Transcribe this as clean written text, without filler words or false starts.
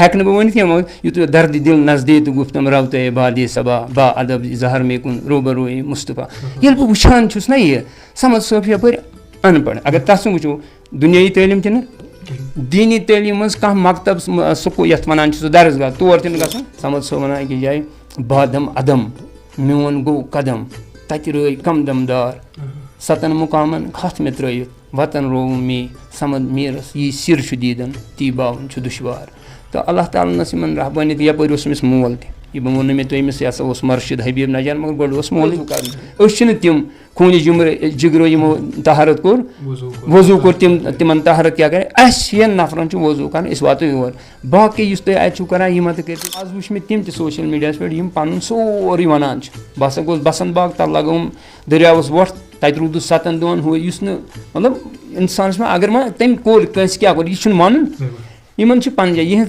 हेक्न बह वन युत दर्द दिल नजदीक गुफ्तम रवत बादी सबा बा अदब जहर में कुन रोबरोई मुस्तफ़ा ये बह वुचान ना यह समझ सोफ यपर अनपढ़ अगर तस वो दुनियाई तलीम तन दीनी तलीम कह मकतब सुकू ये वन दरसगाह तौर तन ग समझ सो वन अकि जाए बादम अदम मोन गो कदम तत रई कम दमदार सतन मुकामन खत में त्रयित वतन रो मे समझ मीरस यी सिर दीदन ती बावन दुशवार तो अल्लाह ताला नस इन रहबानी यपर अमिस मोल तह बह वो मे तमिस यह मर्शिद हबीब नजर मगर गोल मोल कर तम खून जिगरो यमो तहारत कोर वजू कोर तिमन तहारत क्या करे नफरन वजू कर वातो योर बाकी तुम कर मत कर आज वुच मे तम सोशल मीडिया पे पन सोरे वन बह हसा गोस बसन बाग तब लगम दरियावस वोट तत रूदस 7 दोन हु मतलब इंसान अगर मा तम कोर क्या कोर यह वन इन पन जाए